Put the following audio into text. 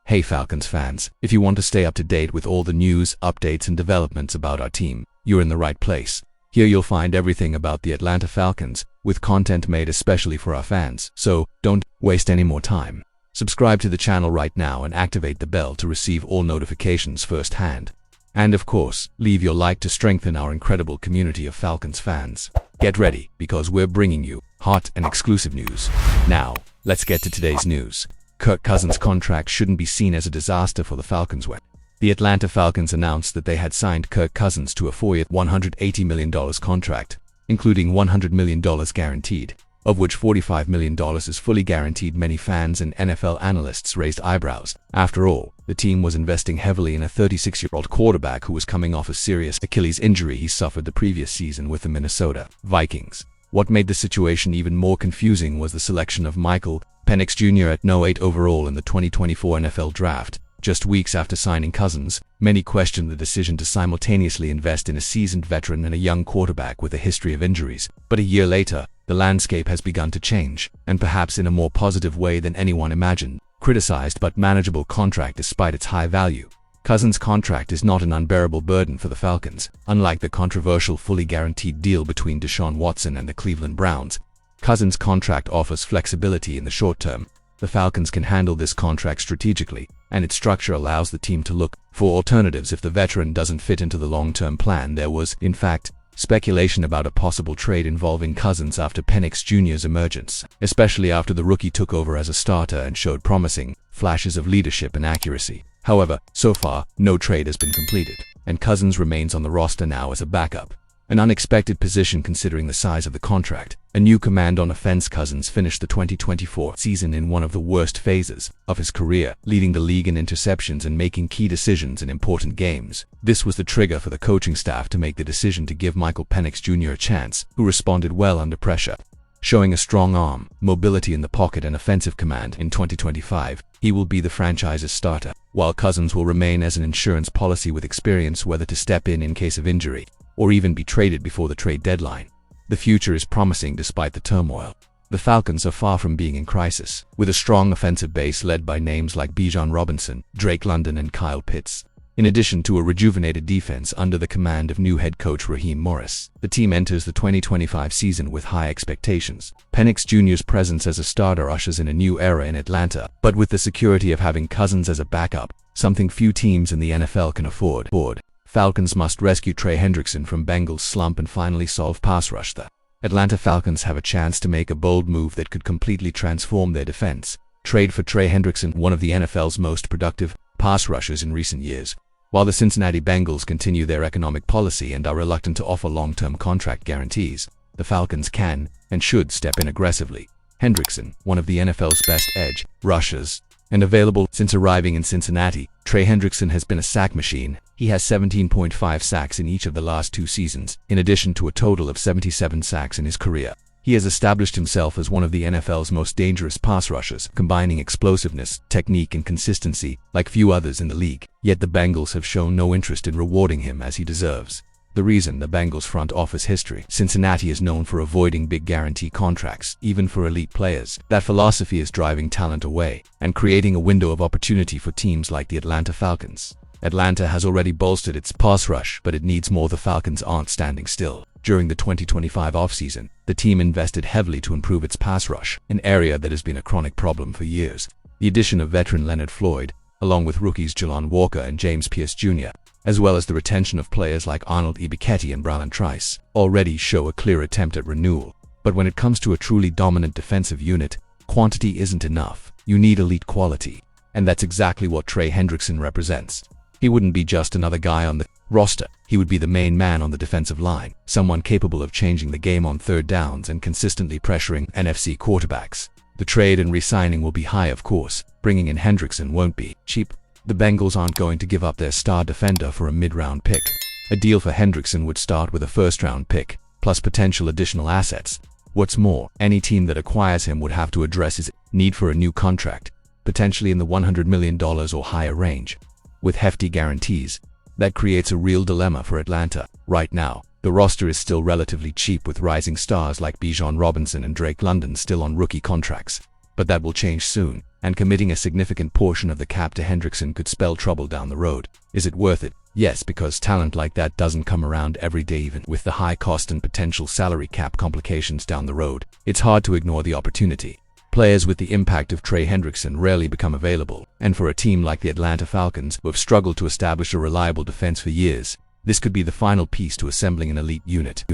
Hey Falcons fans, if you want to stay up to date with all the news, updates and developments about our team, you're in the right place. Here you'll find everything about the Atlanta Falcons, with content made especially for our fans, so don't waste any more time. Subscribe to the channel right now and activate the bell to receive all notifications firsthand. And of course, leave your like to strengthen our incredible community of Falcons fans. Get ready, because we're bringing you hot and exclusive news. Now, let's get to today's news. Kirk Cousins' contract shouldn't be seen as a disaster for the Falcons when the Atlanta Falcons announced that they had signed Kirk Cousins to a 4-year, $180 million contract, including $100 million guaranteed, of which $45 million is fully guaranteed. Many fans and NFL analysts raised eyebrows. After all, the team was investing heavily in a 36-year-old quarterback who was coming off a serious Achilles injury he suffered the previous season with the Minnesota Vikings. What made the situation even more confusing was the selection of Michael Penix Jr. at No. 8 overall in the 2024 NFL Draft. Just weeks after signing Cousins, many questioned the decision to simultaneously invest in a seasoned veteran and a young quarterback with a history of injuries. But a year later, the landscape has begun to change, and perhaps in a more positive way than anyone imagined. Criticized but manageable contract despite its high value, Cousins' contract is not an unbearable burden for the Falcons. Unlike the controversial fully guaranteed deal between Deshaun Watson and the Cleveland Browns, Cousins' contract offers flexibility in the short term. The Falcons can handle this contract strategically, and its structure allows the team to look for alternatives if the veteran doesn't fit into the long-term plan. There was, in fact, speculation about a possible trade involving Cousins after Penix Jr.'s emergence, especially after the rookie took over as a starter and showed promising flashes of leadership and accuracy. However, so far, no trade has been completed, and Cousins remains on the roster now as a backup. An unexpected position considering the size of the contract. A new command on offense. Cousins finished the 2024 season in one of the worst phases of his career, leading the league in interceptions and making key decisions in important games. This was the trigger for the coaching staff to make the decision to give Michael Penix Jr. a chance, who responded well under pressure. Showing a strong arm, mobility in the pocket and offensive command in 2025, he will be the franchise's starter, while Cousins will remain as an insurance policy with experience whether to step in case of injury, or even be traded before the trade deadline. The future is promising despite the turmoil. The Falcons are far from being in crisis, with a strong offensive base led by names like Bijan Robinson, Drake London and Kyle Pitts. In addition to a rejuvenated defense under the command of new head coach Raheem Morris, the team enters the 2025 season with high expectations. Penix Jr.'s presence as a starter ushers in a new era in Atlanta, but with the security of having Cousins as a backup, something few teams in the NFL can afford. Falcons must rescue Trey Hendrickson from Bengals' slump and finally solve pass rush. The Atlanta Falcons have a chance to make a bold move that could completely transform their defense. Trade for Trey Hendrickson, one of the NFL's most productive pass rushers in recent years. While the Cincinnati Bengals continue their economic policy and are reluctant to offer long-term contract guarantees, the Falcons can and should step in aggressively. Hendrickson, one of the NFL's best edge rushers, and available since arriving in Cincinnati, Trey Hendrickson has been a sack machine. He has 17.5 sacks in each of the last 2 seasons, in addition to a total of 77 sacks in his career. He has established himself as one of the NFL's most dangerous pass rushers, combining explosiveness, technique and consistency like few others in the league. Yet the Bengals have shown no interest in rewarding him as he deserves. The reason: the Bengals' front office history. Cincinnati is known for avoiding big guarantee contracts, even for elite players. That philosophy is driving talent away and creating a window of opportunity for teams like the Atlanta Falcons. Atlanta has already bolstered its pass rush, but it needs more. The Falcons aren't standing still. During the 2025 offseason, the team invested heavily to improve its pass rush, an area that has been a chronic problem for years. The addition of veteran Leonard Floyd, along with rookies Jalon Walker and James Pierce Jr., as well as the retention of players like Arnold Ebiketie and Bralon Trice, already show a clear attempt at renewal. But when it comes to a truly dominant defensive unit, quantity isn't enough. You need elite quality. And that's exactly what Trey Hendrickson represents. He wouldn't be just another guy on the roster. He would be the main man on the defensive line, someone capable of changing the game on third downs and consistently pressuring NFC quarterbacks. The trade and re-signing will be high, of course. Bringing in Hendrickson won't be cheap. The Bengals aren't going to give up their star defender for a mid-round pick. A deal for Hendrickson would start with a first-round pick, plus potential additional assets. What's more, any team that acquires him would have to address his need for a new contract, potentially in the $100 million or higher range. With hefty guarantees, that creates a real dilemma for Atlanta. Right now, the roster is still relatively cheap, with rising stars like Bijan Robinson and Drake London still on rookie contracts. But that will change soon, and committing a significant portion of the cap to Hendrickson could spell trouble down the road. Is it worth it? Yes, because talent like that doesn't come around every day. Even with the high cost and potential salary cap complications down the road, it's hard to ignore the opportunity. Players with the impact of Trey Hendrickson rarely become available, and for a team like the Atlanta Falcons, who have struggled to establish a reliable defense for years, this could be the final piece to assembling an elite unit.